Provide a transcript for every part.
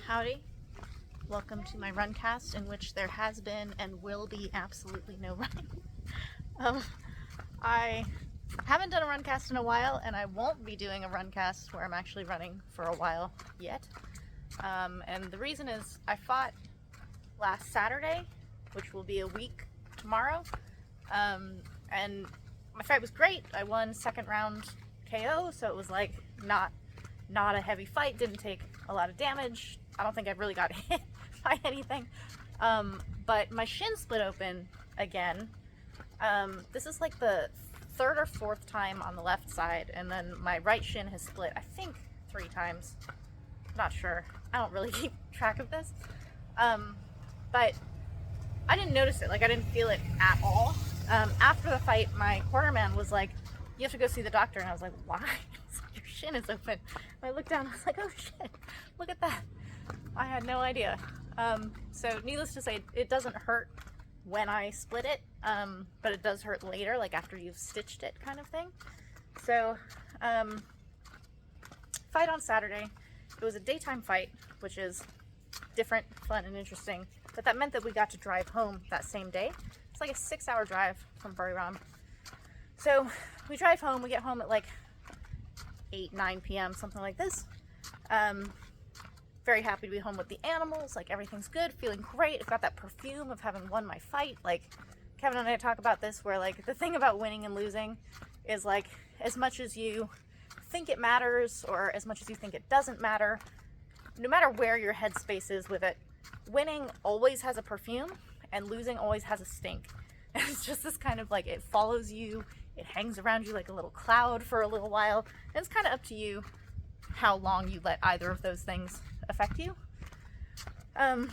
Howdy. Welcome to my runcast, in which there has been and will be absolutely no running. I haven't done a runcast in a while, and I won't be doing a runcast where I'm actually running for a while yet. And the reason is I fought last Saturday, which will be a week tomorrow, and my fight was great. I won second round KO, so it was like not a heavy fight, didn't take a lot of damage. I don't think I really got hit by anything. But my shin split open again. This is like the third or fourth time on the left side, and then my right shin has split, I think 3 times. Not sure. I don't really keep track of this. But I didn't notice it. Like, I didn't feel it at all. After the fight, my cornerman was like, "You have to go see the doctor." And I was like, "Why?" He's like, "Your shin is open." And I looked down and I was like, "Oh shit, look at that." I had no idea. So needless to say, it doesn't hurt when I split it, but it does hurt later, like after you've stitched it, kind of thing. So, fight on Saturday. It was a daytime fight, which is different, fun, and interesting. But that meant that we got to drive home that same day. It's like a 6-hour drive from Buriram. So we drive home, we get home at like 8, 9 p.m., something like this. Very happy to be home with the animals, like everything's good, feeling great. I've got that perfume of having won my fight. Like, Kevin and I talk about this, where like the thing about winning and losing is like, as much as you think it matters or as much as you think it doesn't matter, no matter where your headspace is with it, winning always has a perfume and losing always has a stink. And it's just this kind of like, it follows you, it hangs around you like a little cloud for a little while, and it's kind of up to you how long you let either of those things affect you. I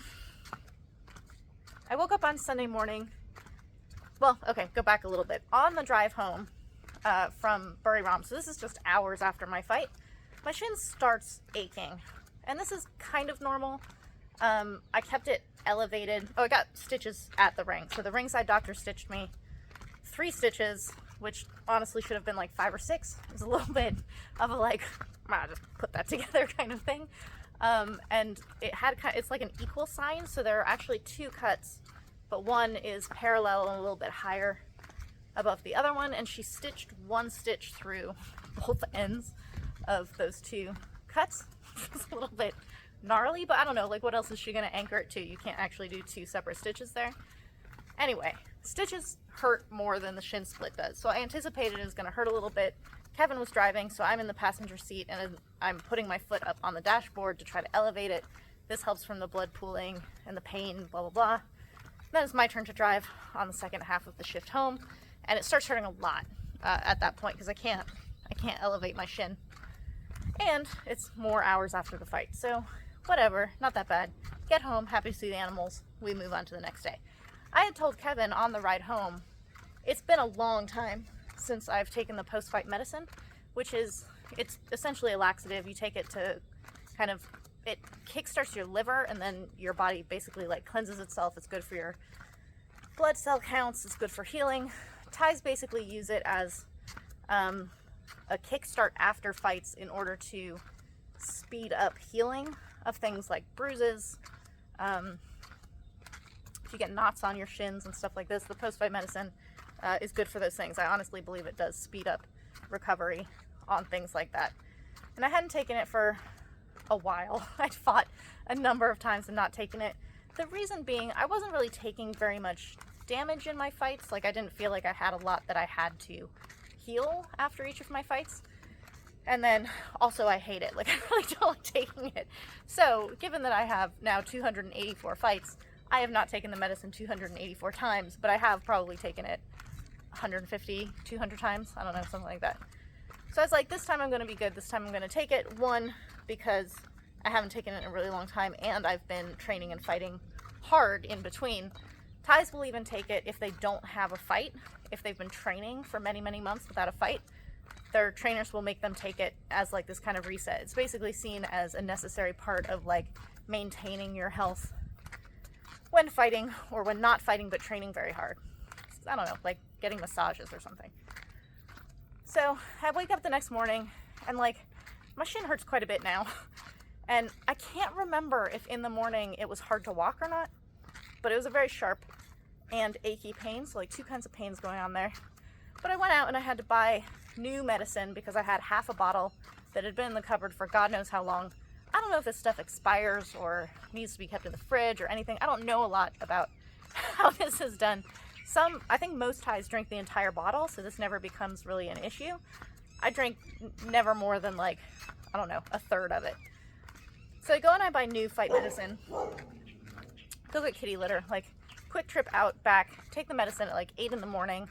woke up on Sunday morning. Well, okay, go back a little bit. On the drive home from Buriram, so this is just hours after my fight, my shin starts aching. And this is kind of normal. I kept it elevated. Oh, I got stitches at the ring. So the ringside doctor stitched me 3 stitches, which honestly should have been like 5 or 6. It was a little bit of a like, I'll just put that together kind of thing. And it's like an equal sign, so there are actually 2 cuts, but one is parallel and a little bit higher above the other one, and she stitched 1 stitch through both ends of those 2 cuts. It's a little bit gnarly, but I don't know, like what else is she going to anchor it to? You can't actually do 2 separate stitches there. Anyway, stitches hurt more than the shin split does, so I anticipated it was going to hurt a little bit. Kevin was driving, so I'm in the passenger seat, and I'm putting my foot up on the dashboard to try to elevate it. This helps from the blood pooling and the pain, blah, blah, blah. Then it's my turn to drive on the second half of the shift home, and it starts hurting a lot at that point, because I can't elevate my shin. And it's more hours after the fight, so whatever, not that bad. Get home, happy to see the animals, we move on to the next day. I had told Kevin on the ride home, it's been a long time since I've taken the post-fight medicine, which is, it's essentially a laxative. You take it to kind of, it kickstarts your liver, and then your body basically like cleanses itself. It's good for your blood cell counts, it's good for healing. Thais basically use it as a kickstart after fights in order to speed up healing of things like bruises. If you get knots on your shins and stuff like this, the post-fight medicine is good for those things. I honestly believe it does speed up recovery on things like that. And I hadn't taken it for a while. I'd fought a number of times and not taken it. The reason being, I wasn't really taking very much damage in my fights. Like, I didn't feel like I had a lot that I had to heal after each of my fights. And then also I hate it. Like, I really don't like taking it. So given that I have now 284 fights, I have not taken the medicine 284 times, but I have probably taken it 150, 200 times. I don't know, something like that. So I was like, this time I'm going to be good. This time I'm going to take it. 1, because I haven't taken it in a really long time, and I've been training and fighting hard in between. Thais will even take it if they don't have a fight. If they've been training for many, many months without a fight, their trainers will make them take it as like this kind of reset. It's basically seen as a necessary part of like maintaining your health when fighting, or when not fighting but training very hard. I don't know, like getting massages or something. So I wake up the next morning and like my shin hurts quite a bit now. And I can't remember if in the morning it was hard to walk or not, but it was a very sharp and achy pain, so like two kinds of pains going on there. But I went out and I had to buy new medicine because I had half a bottle that had been in the cupboard for God knows how long. I don't know if this stuff expires or needs to be kept in the fridge or anything. I don't know a lot about how this is done. I think most Thais drink the entire bottle, so this never becomes really an issue. I drink never more than like, I don't know, a third of it. So I go and I buy new fight medicine. Go get kitty litter, like quick trip out, back, take the medicine at like 8 in the morning.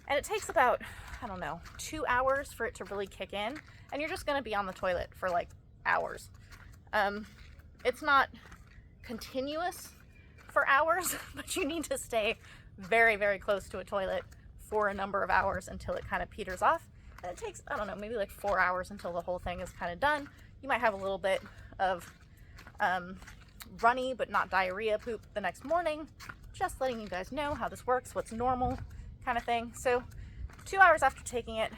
And it takes about, I don't know, 2 hours for it to really kick in. And you're just gonna be on the toilet for like hours. It's not continuous for hours, but you need to stay very, very close to a toilet for a number of hours until it kind of peters off. And it takes, I don't know, maybe like 4 hours until the whole thing is kind of done. You might have a little bit of runny but not diarrhea poop the next morning. Just letting you guys know how this works, what's normal kind of thing. So 2 hours after taking it,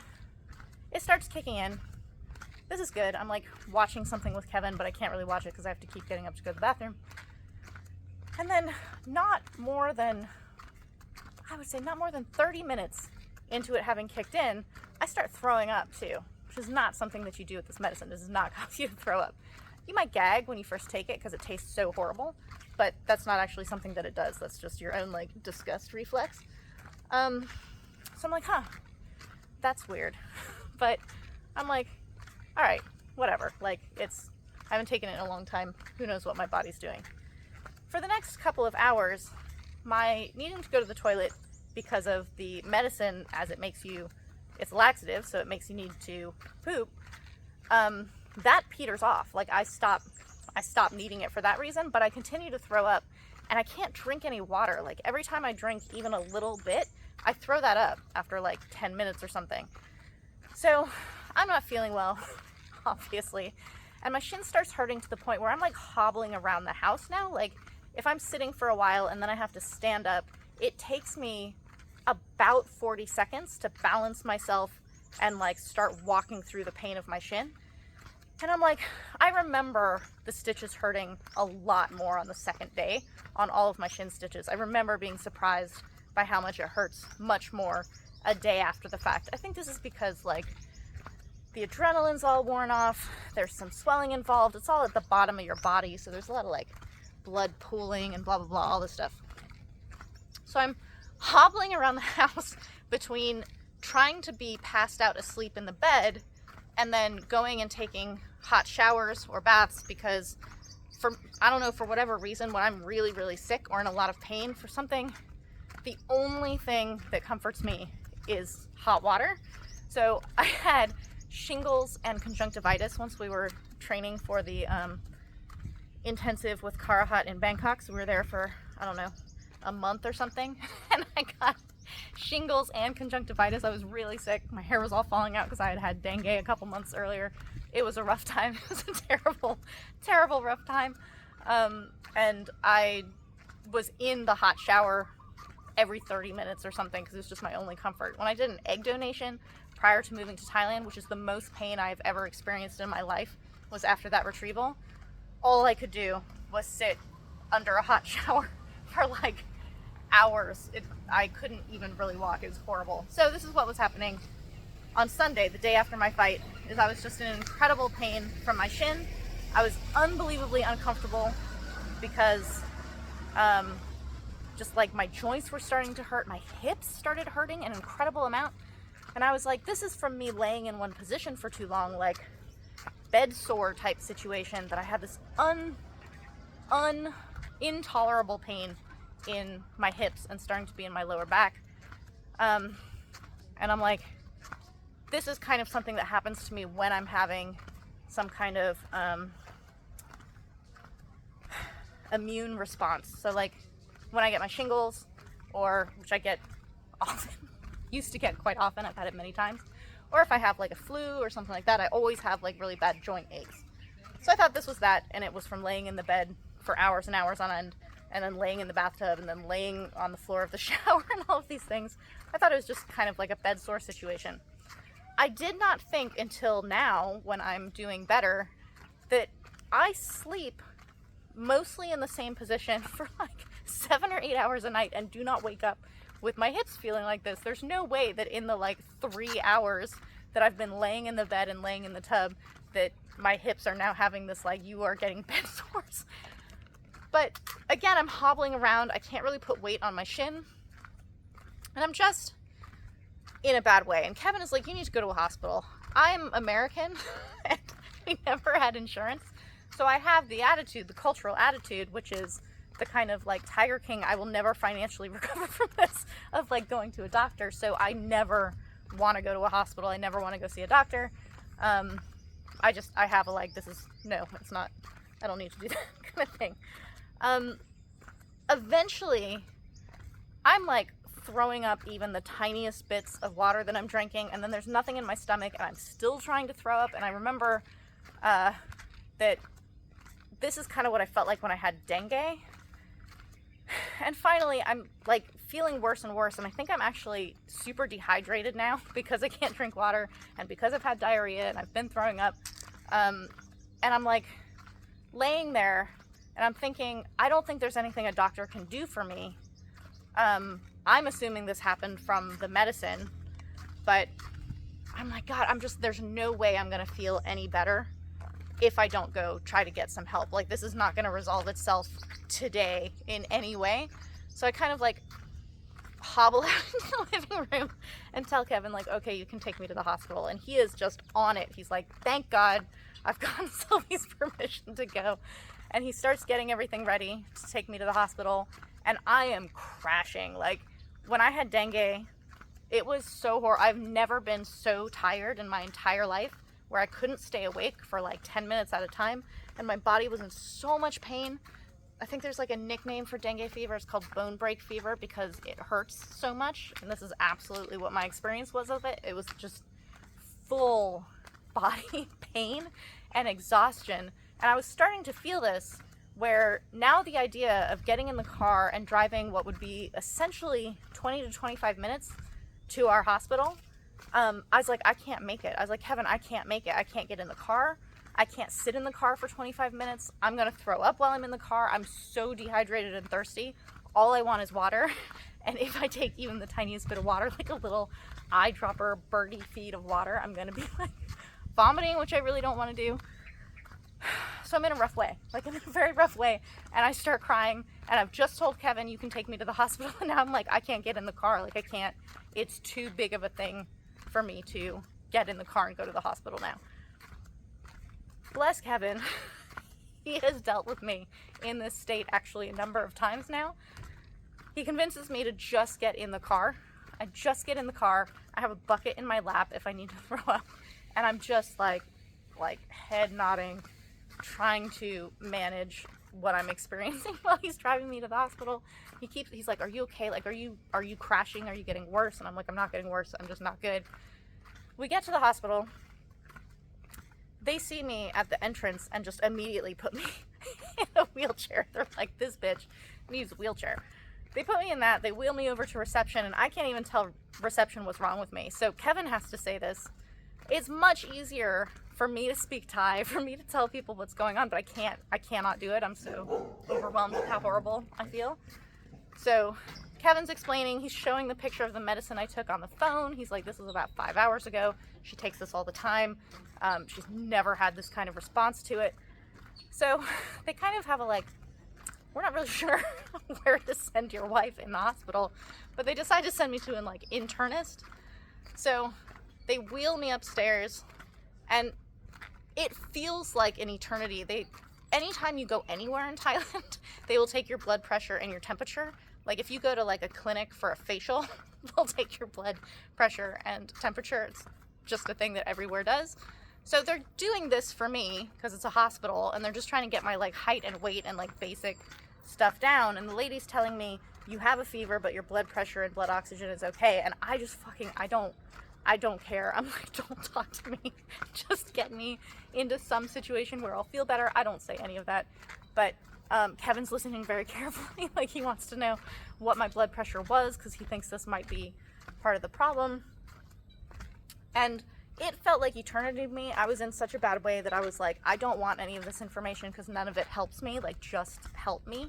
it starts kicking in. This is good. I'm like watching something with Kevin, but I can't really watch it because I have to keep getting up to go to the bathroom. And then not more than 30 minutes into it having kicked in, I start throwing up too, which is not something that you do with this medicine. This does not cause you to throw up. You might gag when you first take it because it tastes so horrible, but that's not actually something that it does. That's just your own like disgust reflex. So I'm like, huh, that's weird. But I'm like, all right, whatever. Like I haven't taken it in a long time. Who knows what my body's doing. For the next couple of hours, my needing to go to the toilet because of the medicine, as it makes you, it's laxative, so it makes you need to poop, that peters off. Like I stop needing it for that reason, but I continue to throw up and I can't drink any water. Like every time I drink even a little bit, I throw that up after like 10 minutes or something. So I'm not feeling well, obviously. And my shin starts hurting to the point where I'm like hobbling around the house now. Like if I'm sitting for a while and then I have to stand up, it takes me about 40 seconds to balance myself and like start walking through the pain of my shin. And I'm like, I remember the stitches hurting a lot more on the second day on all of my shin stitches. I remember being surprised by how much it hurts much more a day after the fact. I think this is because like the adrenaline's all worn off, there's some swelling involved, it's all at the bottom of your body, so there's a lot of like blood pooling and blah blah blah, all this stuff. So I'm hobbling around the house between trying to be passed out asleep in the bed and then going and taking hot showers or baths because I don't know, for whatever reason, when I'm really, really sick or in a lot of pain for something, the only thing that comforts me is hot water. So I had shingles and conjunctivitis once we were training for the intensive with Karahat in Bangkok. So we were there for, I don't know, a month or something, and I got shingles and conjunctivitis. I was really sick. My hair was all falling out because I had had dengue a couple months earlier. It was a rough time. It was a terrible, terrible rough time. And I was in the hot shower every 30 minutes or something because it was just my only comfort. When I did an egg donation prior to moving to Thailand, which is the most pain I've ever experienced in my life, was after that retrieval. All I could do was sit under a hot shower for like hours. I couldn't even really walk. It was horrible. So this is what was happening on Sunday, the day after my fight, is I was just in incredible pain from my shin. I was unbelievably uncomfortable because just like my joints were starting to hurt, my hips started hurting an incredible amount. And I was like, this is from me laying in one position for too long, like bed sore type situation, that I had this intolerable pain in my hips and starting to be in my lower back. And I'm like, this is kind of something that happens to me when I'm having some kind of immune response. So like when I get my shingles, or which I get often, used to get quite often, I've had it many times, or if I have like a flu or something like that, I always have like really bad joint aches. So I thought this was that, and it was from laying in the bed for hours and hours on end, and then laying in the bathtub, and then laying on the floor of the shower, and all of these things. I thought it was just kind of like a bed sore situation. I did not think until now, when I'm doing better, that I sleep mostly in the same position for like 7 or 8 hours a night and do not wake up with my hips feeling like this. There's no way that in the like 3 hours that I've been laying in the bed and laying in the tub that my hips are now having this like, you are getting bed sores. But again, I'm hobbling around. I can't really put weight on my shin. And I'm just in a bad way. And Kevin is like, you need to go to a hospital. I'm American and we never had insurance. So I have the attitude, the cultural attitude, which is the kind of like Tiger King, I will never financially recover from this, of like going to a doctor. So I never want to go to a hospital. I never want to go see a doctor. I have a like, it's not, I don't need to do that kind of thing. Eventually I'm like throwing up even the tiniest bits of water that I'm drinking, and then there's nothing in my stomach and I'm still trying to throw up. And I remember that this is kind of what I felt like when I had dengue. And finally I'm like feeling worse and worse, and I think I'm actually super dehydrated now because I can't drink water and because I've had diarrhea and I've been throwing up. And I'm like laying there and I'm thinking, I don't think there's anything a doctor can do for me. I'm assuming this happened from the medicine, but I'm like, God, there's no way I'm gonna feel any better if I don't go try to get some help. Like, this is not gonna resolve itself today in any way. So I kind of like hobble out into the living room and tell Kevin like, okay, you can take me to the hospital. And he is just on it. He's like, thank God I've gotten Sylvie's permission to go. And he starts getting everything ready to take me to the hospital. And I am crashing. Like, when I had dengue, it was so horrible. I've never been so tired in my entire life where I couldn't stay awake for like 10 minutes at a time. And my body was in so much pain. I think there's like a nickname for dengue fever. It's called bone break fever because it hurts so much. And this is absolutely what my experience was of it. It was just full body pain and exhaustion. And I was starting to feel this, where now the idea of getting in the car and driving what would be essentially 20 to 25 minutes to our hospital, I was like, I can't make it. I was like, Kevin, I can't make it. I can't get in the car. I can't sit in the car for 25 minutes. I'm going to throw up while I'm in the car. I'm so dehydrated and thirsty. All I want is water. And if I take even the tiniest bit of water, like a little eyedropper birdie feed of water, I'm going to be like vomiting, which I really don't want to do. So I'm in a rough way, like I'm in a very rough way, and I start crying, and I've just told Kevin, you can take me to the hospital, and now I'm like, I can't get in the car, like I can't, it's too big of a thing for me to get in the car and go to the hospital now. Bless Kevin, he has dealt with me in this state actually a number of times now. He convinces me to just get in the car. I just get in the car, I have a bucket in my lap if I need to throw up, and I'm just like head nodding, trying to manage what I'm experiencing while he's driving me to the hospital. He's like, are you okay? Like, are you crashing? Are you getting worse? And I'm like, I'm not getting worse. I'm just not good. We get to the hospital. They see me at the entrance and just immediately put me in a wheelchair. They're like, this bitch needs a wheelchair. They put me in that. They wheel me over to reception, and I can't even tell reception what's wrong with me. So Kevin has to say this. It's much easier for me to speak Thai, for me to tell people what's going on, but I cannot do it. I'm so overwhelmed with how horrible I feel. So Kevin's explaining, he's showing the picture of the medicine I took on the phone. He's like, this was about 5 hours ago. She takes this all the time. She's never had this kind of response to it. So they kind of have a like, we're not really sure where to send your wife in the hospital, but they decide to send me to an like internist. So they wheel me upstairs, and it feels like an eternity. Anytime you go anywhere in Thailand, they will take your blood pressure and your temperature. Like if you go to like a clinic for a facial, they'll take your blood pressure and temperature. It's just a thing that everywhere does. So they're doing this for me because it's a hospital, and they're just trying to get my like height and weight and like basic stuff down. And the lady's telling me, you have a fever, but your blood pressure and blood oxygen is okay. And I just I don't care. I'm like, don't talk to me. Just get me into some situation where I'll feel better. I don't say any of that. But Kevin's listening very carefully. Like, he wants to know what my blood pressure was because he thinks this might be part of the problem. And it felt like eternity to me. I was in such a bad way that I was like, I don't want any of this information because none of it helps me. Like, just help me.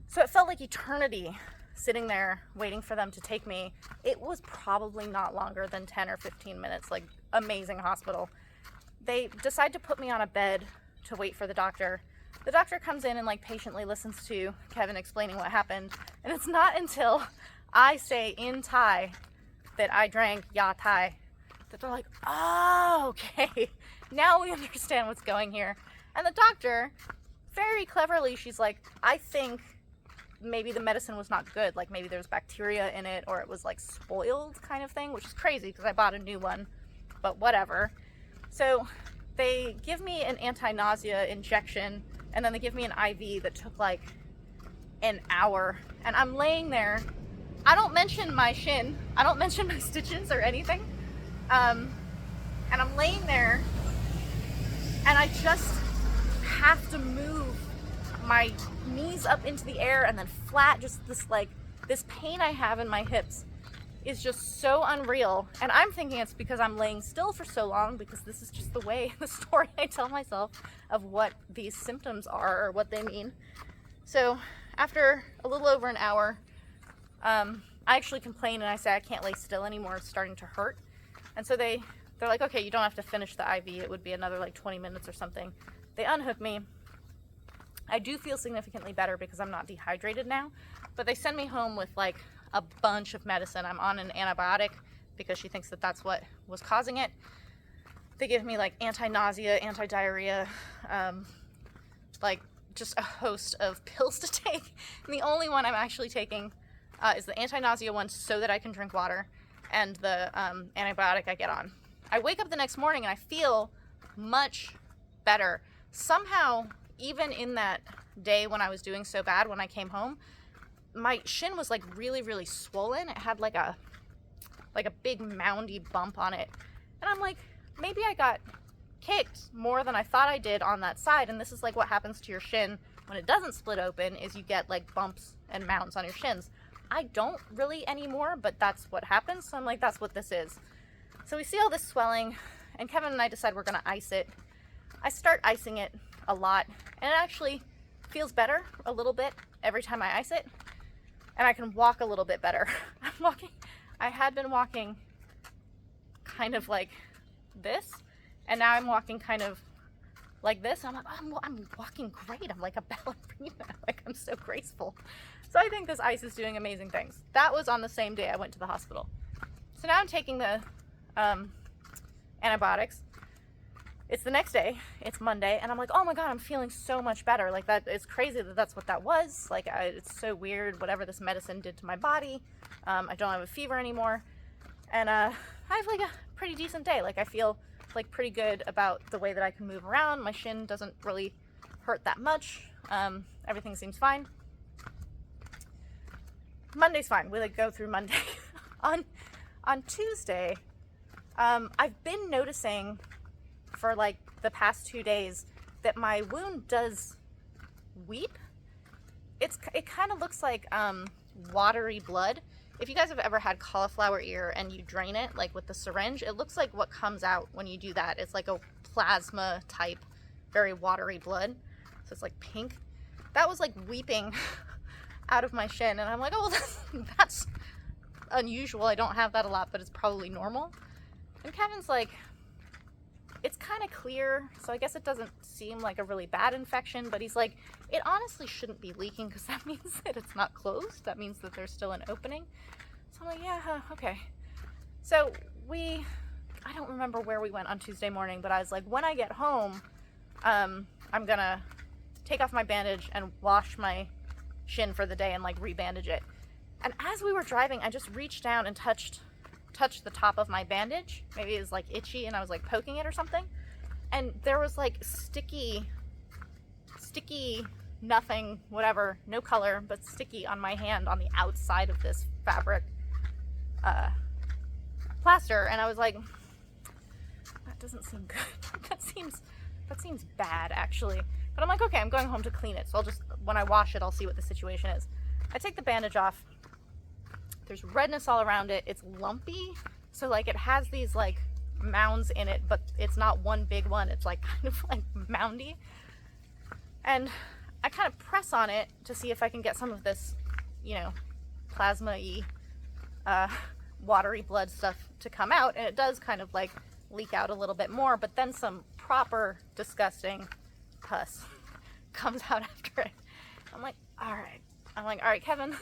So it felt like eternity sitting there waiting for them to take me. It was probably not longer than 10 or 15 minutes. Like, amazing hospital. They decide to put me on a bed to wait for the doctor. The doctor comes in and like patiently listens to Kevin explaining what happened. And it's not until I say in Thai that I drank ya Thai that they're like, oh, okay, now we understand what's going here. And the doctor, very cleverly, she's like, I think maybe the medicine was not good. Like, maybe there's bacteria in it, or it was like spoiled kind of thing, which is crazy because I bought a new one, but whatever. So they give me an anti-nausea injection, and then they give me an IV that took like an hour. And I'm laying there. I don't mention my shin. I don't mention my stitches or anything. And I'm laying there, and I just have to move my knees up into the air and then flat. Just this pain I have in my hips is just so unreal. And I'm thinking it's because I'm laying still for so long, because this is just the way, the story I tell myself of what these symptoms are or what they mean. So after a little over an hour, I actually complain and I say I can't lay still anymore. It's starting to hurt. And so they're like, okay, you don't have to finish the IV. It would be another like 20 minutes or something. They unhook me. I do feel significantly better because I'm not dehydrated now, but they send me home with like a bunch of medicine. I'm on an antibiotic because she thinks that that's what was causing it. They give me like anti-nausea, anti-diarrhea, like just a host of pills to take. And the only one I'm actually taking is the anti-nausea one so that I can drink water, and the antibiotic I get on. I wake up the next morning and I feel much better. Somehow, even in that day when I was doing so bad, when I came home, my shin was like really, really swollen. It had like a big moundy bump on it. And I'm like, maybe I got kicked more than I thought I did on that side. And this is like what happens to your shin when it doesn't split open, is you get like bumps and mounds on your shins. I don't really anymore, but that's what happens. So I'm like, that's what this is. So we see all this swelling, and Kevin and I decide we're gonna ice it. I start icing it a lot, and it actually feels better a little bit every time I ice it, and I can walk a little bit better. I had been walking kind of like this, and now I'm walking kind of like this. I'm like, oh, I'm walking great. I'm like a ballerina. Like, I'm so graceful. So I think this ice is doing amazing things. That was on the same day I went to the hospital. So now I'm taking the antibiotics. It's the next day. It's Monday, and I'm like, oh my god, I'm feeling so much better. Like, that, it's crazy that that's what that was. Like, it's so weird, whatever this medicine did to my body. I don't have a fever anymore, and I have like a pretty decent day. Like, I feel like pretty good about the way that I can move around. My shin doesn't really hurt that much. Everything seems fine. Monday's fine. We like go through Monday. on Tuesday, I've been noticing for like the past 2 days that my wound does weep. It kind of looks like watery blood. If you guys have ever had cauliflower ear and you drain it like with the syringe, it looks like what comes out when you do that. It's like a plasma type, very watery blood. So it's like pink. That was like weeping out of my shin, and I'm like, oh, that's unusual. I don't have that a lot, but it's probably normal. And Kevin's like, it's kind of clear, so I guess it doesn't seem like a really bad infection, but he's like, it honestly shouldn't be leaking because that means that it's not closed. That means that there's still an opening. So I'm like, yeah, okay. So I don't remember where we went on Tuesday morning, but I was like, when I get home, I'm gonna take off my bandage and wash my shin for the day and like rebandage it. And as we were driving, I just reached down and touched the top of my bandage. Maybe it was like itchy and I was like poking it or something, and there was like sticky nothing, whatever, no color, but sticky on my hand on the outside of this fabric plaster. And I was like, that doesn't seem good. that seems bad, actually. But I'm like, okay, I'm going home to clean it, so I'll just, when I wash it, I'll see what the situation is. I take the bandage off. There's redness all around it. It's lumpy. So like it has these like mounds in it, but it's not one big one. It's like kind of like moundy. And I kind of press on it to see if I can get some of this, you know, plasma-y, watery blood stuff to come out. And it does kind of like leak out a little bit more, but then some proper disgusting pus comes out after it. I'm like, all right, Kevin,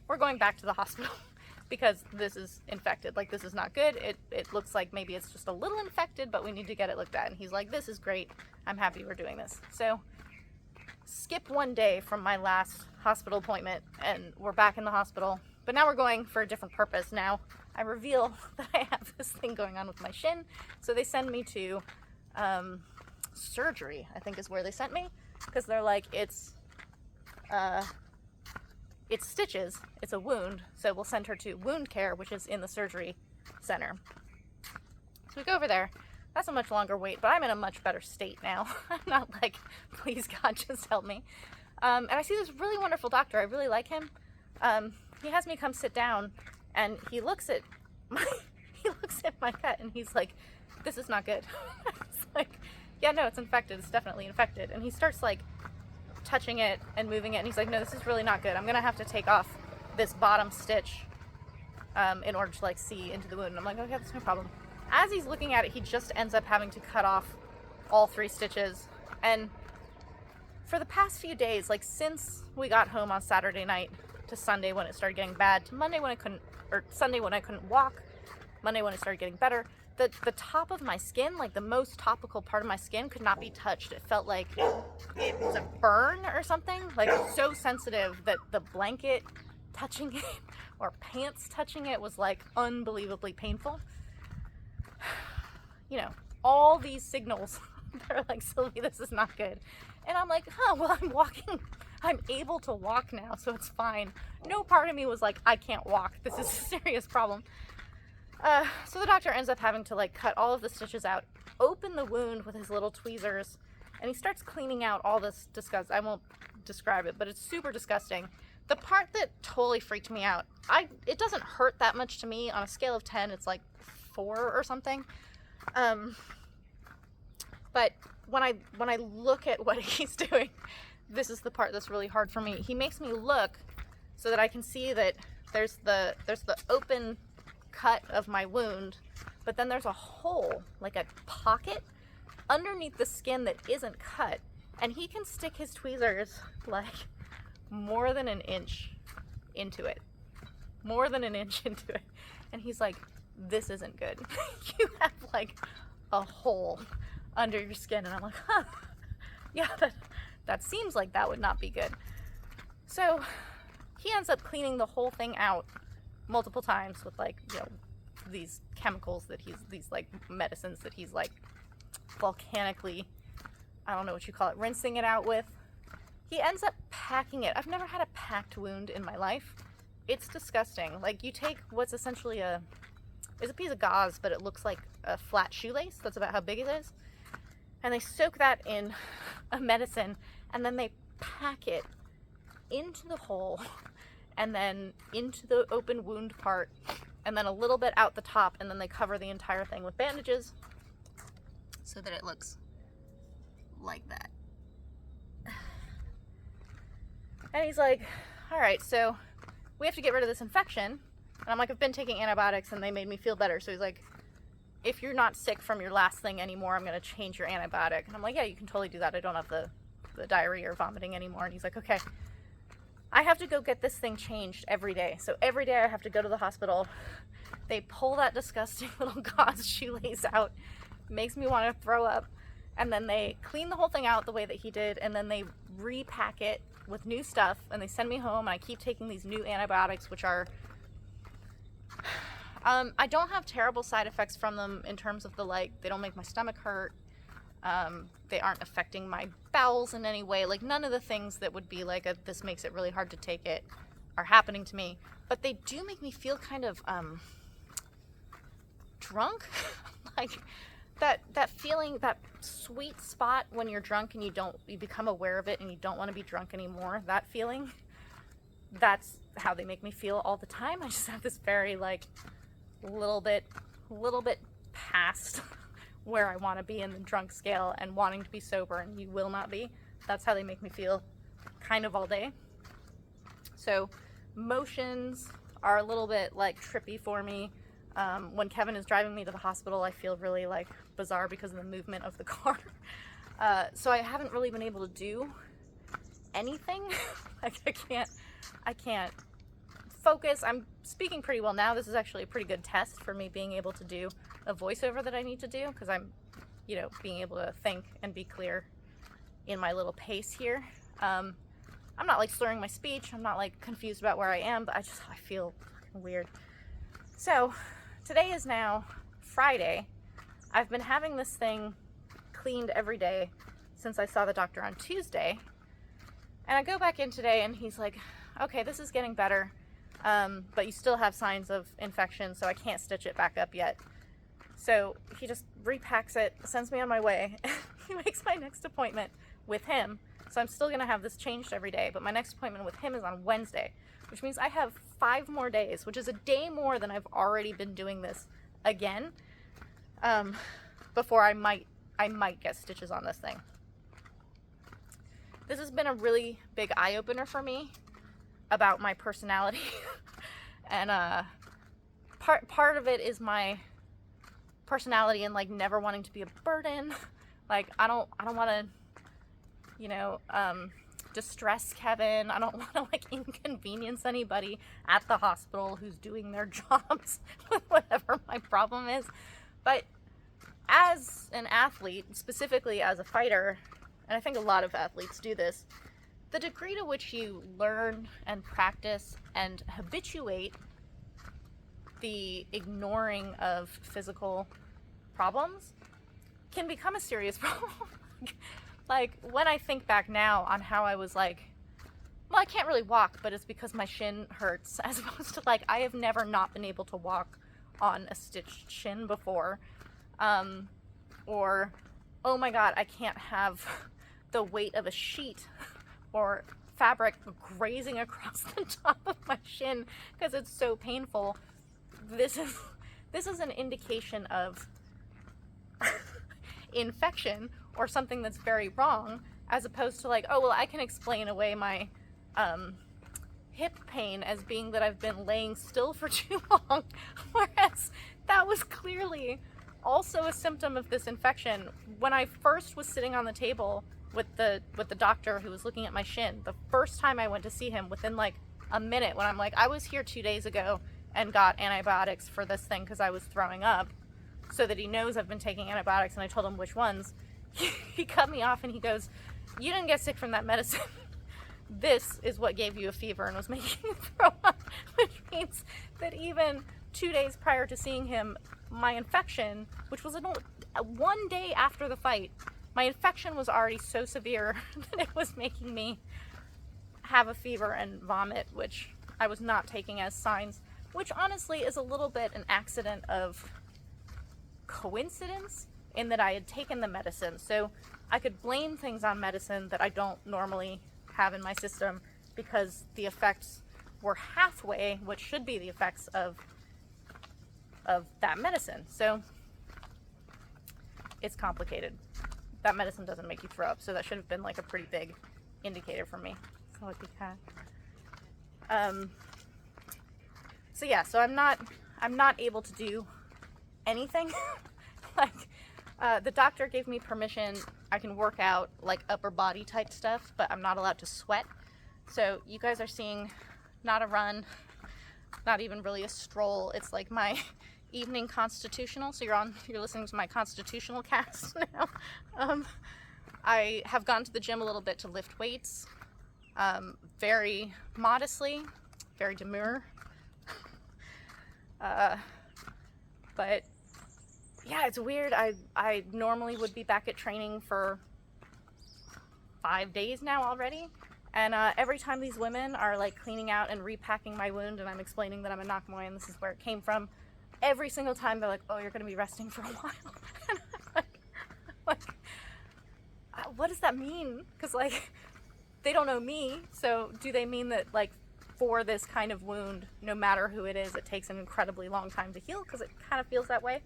we're going back to the hospital because this is infected. Like, this is not good. It looks like maybe it's just a little infected, but we need to get it looked at. And he's like, this is great. I'm happy we're doing this. So skip one day from my last hospital appointment and we're back in the hospital, but now we're going for a different purpose. Now I reveal that I have this thing going on with my shin. So they send me to surgery, I think is where they sent me, because they're like, it's stitches, it's a wound, so we'll send her to wound care, which is in the surgery center. So we go over there. That's a much longer wait, but I'm in a much better state now. I'm not like, please God, just help me. And I see this really wonderful doctor. I really like him. He has me come sit down, and he looks at my cut, and he's like, this is not good. It's like, yeah, no, it's infected. It's definitely infected. And he starts like touching it and moving it, and he's like, no, this is really not good. I'm gonna have to take off this bottom stitch in order to like see into the wound. And I'm like, okay, that's no problem. As he's looking at it, he just ends up having to cut off all 3 stitches. And for the past few days, like since we got home on Saturday night to Sunday when it started getting bad, to Monday when I couldn't, or Sunday when I couldn't walk, Monday when it started getting better, the top of my skin, like the most topical part of my skin, could not be touched. It felt like it was a burn or something, like so sensitive that the blanket touching it or pants touching it was like unbelievably painful. You know, all these signals that are like, Sylvie, this is not good. And I'm like, well, I'm walking. I'm able to walk now, so it's fine. No part of me was like, I can't walk. This is a serious problem. So the doctor ends up having to like cut all of the stitches out, open the wound with his little tweezers, and he starts cleaning out all this disgust. I won't describe it, but it's super disgusting. The part that totally freaked me out, it doesn't hurt that much to me. On a scale of 10, it's like 4 or something. But when I look at what he's doing, this is the part that's really hard for me. He makes me look so that I can see that there's the open cut of my wound, but then there's a hole, like a pocket underneath the skin that isn't cut, and he can stick his tweezers like more than an inch into it. And he's like, this isn't good. You have like a hole under your skin. And I'm like, yeah, that seems like that would not be good. So he ends up cleaning the whole thing out multiple times with like, you know, these chemicals that these like medicines that he's like volcanically, I don't know what you call it, rinsing it out with. He ends up packing it. I've never had a packed wound in my life. It's disgusting. Like, you take what's essentially it's a piece of gauze, but it looks like a flat shoelace. That's about how big it is. And they soak that in a medicine, and then they pack it into the hole, and then into the open wound part, and then a little bit out the top, and then they cover the entire thing with bandages so that it looks like that. And he's like, all right, so we have to get rid of this infection. And I'm like, I've been taking antibiotics and they made me feel better. So he's like, if you're not sick from your last thing anymore, I'm going to change your antibiotic. And I'm like, yeah, you can totally do that. I don't have the diarrhea or vomiting anymore. And he's like, okay, I have to go get this thing changed every day. So every day I have to go to the hospital. They pull that disgusting little gauze shoelace out. Makes me want to throw up. And then they clean the whole thing out the way that he did. And then they repack it with new stuff. And they send me home. And I keep taking these new antibiotics, which are... I don't have terrible side effects from them in terms of they don't make my stomach hurt. They aren't affecting my bowels in any way. Like, none of the things that would be like this makes it really hard to take it are happening to me. But they do make me feel kind of drunk. Like that feeling, that sweet spot when you're drunk and you become aware of it and you don't want to be drunk anymore. That feeling, that's how they make me feel all the time. I just have this very little bit past where I want to be in the drunk scale and wanting to be sober, and you will not be. That's how they make me feel kind of all day. So motions are a little bit like trippy for me. When Kevin is driving me to the hospital, I feel really like bizarre because of the movement of the car. So I haven't really been able to do anything. Like I can't focus. I'm speaking pretty well now. This is actually a pretty good test for me being able to do a voiceover that I need to do, because I'm, you know, being able to think and be clear in my little pace here. I'm not like slurring my speech. I'm not like confused about where I am, but I feel fucking weird. So today is now Friday. I've been having this thing cleaned every day since I saw the doctor on Tuesday. And I go back in today and he's like, okay, this is getting better, but you still have signs of infection, so I can't stitch it back up yet. So he just repacks it, sends me on my way. He makes my next appointment with him. So I'm still gonna have this changed every day, but my next appointment with him is on Wednesday, which means I have 5 more days, which is a day more than I've already been doing this again, before I might get stitches on this thing. This has been a really big eye-opener for me about my personality. And part of it is my personality and like never wanting to be a burden. Like I don't want to, you know, distress Kevin. I don't want to like inconvenience anybody at the hospital who's doing their jobs with whatever my problem is. But as an athlete, specifically as a fighter, and I think a lot of athletes do this, the degree to which you learn and practice and habituate the ignoring of physical problems can become a serious problem. Like, when I think back now on how I was like, well, I can't really walk, but it's because my shin hurts, as opposed to like, I have never not been able to walk on a stitched shin before. Or, oh my god, I can't have the weight of a sheet or fabric grazing across the top of my shin because it's so painful. This is an indication of infection or something that's very wrong, as opposed to like, oh well, I can explain away my hip pain as being that I've been laying still for too long, whereas that was clearly also a symptom of this infection. When I first was sitting on the table with the doctor who was looking at my shin, the first time I went to see him, within like a minute, when I'm like, I was here 2 days ago and got antibiotics for this thing because I was throwing up, so that he knows I've been taking antibiotics, and I told him which ones, he cut me off and he goes, you didn't get sick from that medicine. This is what gave you a fever and was making you throw up, which means that even 2 days prior to seeing him, my infection, which was 1 day after the fight, my infection was already so severe that it was making me have a fever and vomit, which I was not taking as signs, which honestly is a little bit an accident of coincidence in that I had taken the medicine. So I could blame things on medicine that I don't normally have in my system because the effects were halfway what should be the effects of that medicine. So it's complicated. That medicine doesn't make you throw up, so that should have been like a pretty big indicator for me. So like so yeah, so I'm not able to do anything. Like the doctor gave me permission. I can work out like upper body type stuff, but I'm not allowed to sweat. So you guys are seeing not a run, not even really a stroll. It's like my evening constitutional. So you're listening to my constitutional cast now. I have gone to the gym a little bit to lift weights, very modestly, very demure. But yeah, it's weird. I normally would be back at training for 5 days now already. And every time these women are like cleaning out and repacking my wound, and I'm explaining that I'm a Nakamoi and this is where it came from, every single time they're like, oh, you're going to be resting for a while. And I'm like, what does that mean? Because like, they don't know me. So do they mean that like for this kind of wound, no matter who it is, it takes an incredibly long time to heal? Because it kind of feels that way.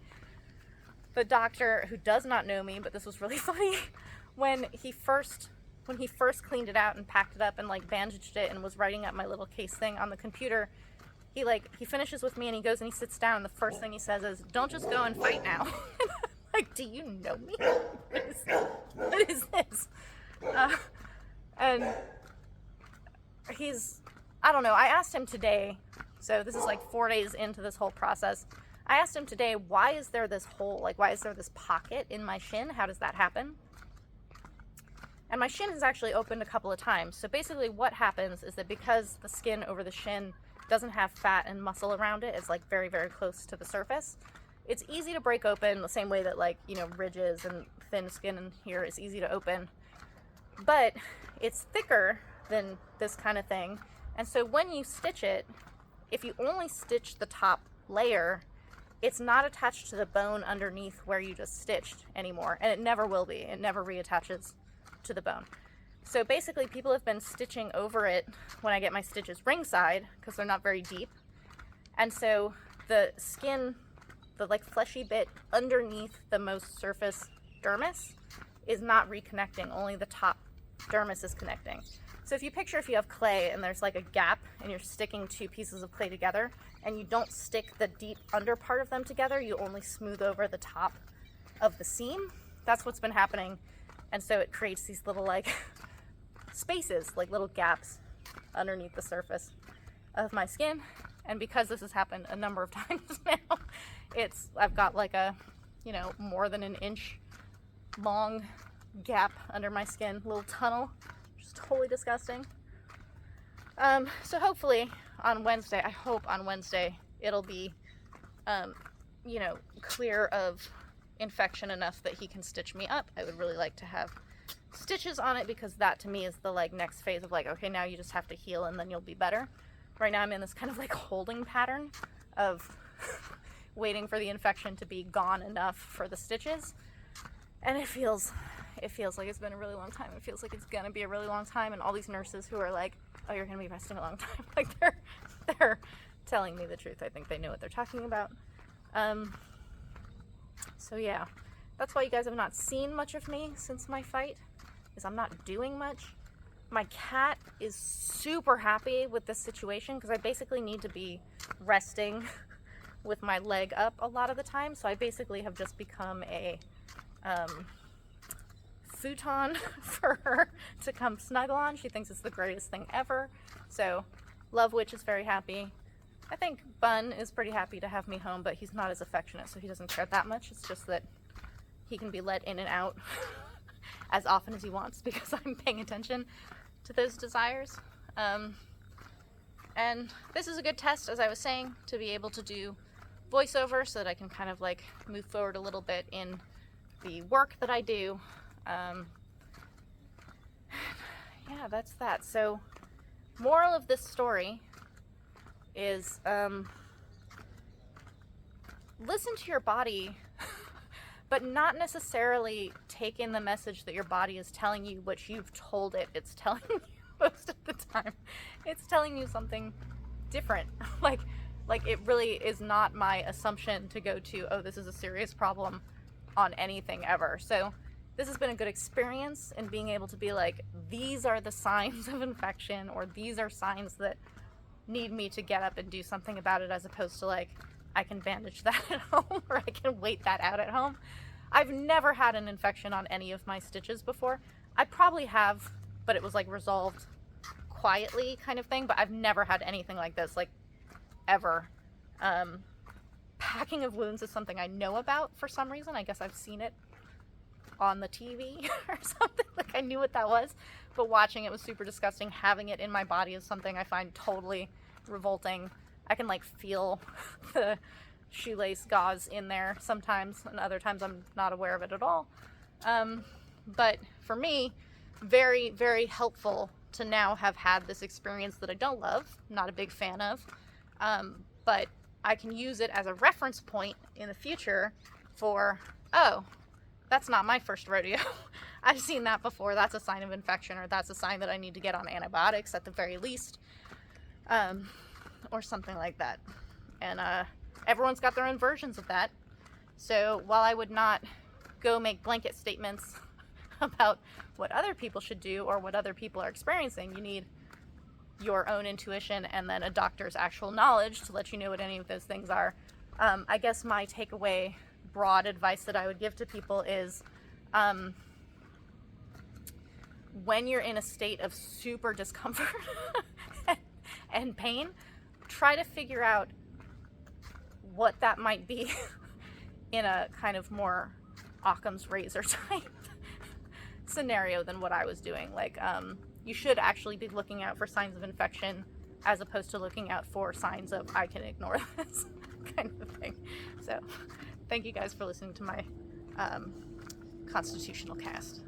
the doctor, who does not know me, but this was really funny, when he first cleaned it out and packed it up and like bandaged it and was writing up my little case thing on the computer, he finishes with me and he goes and he sits down and the first thing he says is, "Don't just go and fight now." Like, do you know me? What is this? And I don't know, I asked him today, so this is like 4 days into this whole process, I asked him today, why is there this hole, like why is there this pocket in my shin? How does that happen? And my shin has actually opened a couple of times. So basically what happens is that because the skin over the shin doesn't have fat and muscle around it, it's like very, very close to the surface, it's easy to break open the same way that, like, you know, ridges and thin skin in here is easy to open. But it's thicker than this kind of thing. And so when you stitch it, if you only stitch the top layer, it's not attached to the bone underneath where you just stitched anymore. And it never will be. It never reattaches to the bone. So basically people have been stitching over it when I get my stitches ringside because they're not very deep. And so the skin, the like fleshy bit underneath the most surface dermis is not reconnecting, only the top dermis is connecting. So if you picture if you have clay and there's like a gap and you're sticking two pieces of clay together and you don't stick the deep under part of them together, you only smooth over the top of the seam. That's what's been happening. And so it creates these little like spaces, like little gaps underneath the surface of my skin. And because this has happened a number of times now, I've got like a, you know, more than an inch long gap under my skin, little tunnel, which is totally disgusting. So hopefully on Wednesday, I hope on Wednesday it'll be, you know, clear of infection enough that he can stitch me up. I would really like to have stitches on it because that to me is the like next phase of like, okay, now you just have to heal and then you'll be better. Right now I'm in this kind of like holding pattern of waiting for the infection to be gone enough for the stitches. And it feels like it's been a really long time. It feels like it's gonna be a really long time, and all these nurses who are like, oh, you're gonna be resting a long time, like they're telling me the truth. I think they know what they're talking about. So yeah, that's why you guys have not seen much of me since my fight, is I'm not doing much. My cat is super happy with this situation because I basically need to be resting with my leg up a lot of the time. So I basically have just become a futon for her to come snuggle on. She thinks it's the greatest thing ever. So Love Witch is very happy. I think Bun is pretty happy to have me home, but he's not as affectionate, so he doesn't care that much. It's just that he can be let in and out as often as he wants because I'm paying attention to those desires. And this is a good test, as I was saying, to be able to do voiceover so that I can kind of like move forward a little bit in the work that I do. Yeah, that's that. So, moral of this story is listen to your body, but not necessarily take in the message that your body is telling you what you've told it it's telling you most of the time. It's telling you something different. Like it really is not my assumption to go to, oh, this is a serious problem on anything ever. So this has been a good experience in being able to be like, these are the signs of infection, or these are signs that need me to get up and do something about it, as opposed to like, I can bandage that at home or I can wait that out at home. I've never had an infection on any of my stitches before. I probably have, but it was like resolved quietly kind of thing, but I've never had anything like this, like ever. Packing of wounds is something I know about for some reason. I guess I've seen it on the TV or something. Like I knew what that was, but watching it was super disgusting. Having it in my body is something I find totally revolting. I can like feel the shoelace gauze in there sometimes, and other times I'm not aware of it at all. But for me, very, very helpful to now have had this experience that I don't love, not a big fan of, but I can use it as a reference point in the future for, oh, that's not my first rodeo. I've seen that before. That's a sign of infection, or that's a sign that I need to get on antibiotics at the very least, or something like that. And everyone's got their own versions of that. So while I would not go make blanket statements about what other people should do or what other people are experiencing, you need your own intuition and then a doctor's actual knowledge to let you know what any of those things are. I guess my takeaway broad advice that I would give to people is when you're in a state of super discomfort and pain, try to figure out what that might be in a kind of more Occam's razor type scenario than what I was doing. Like, you should actually be looking out for signs of infection as opposed to looking out for signs of I can ignore this kind of thing. So thank you guys for listening to my constitutional cast.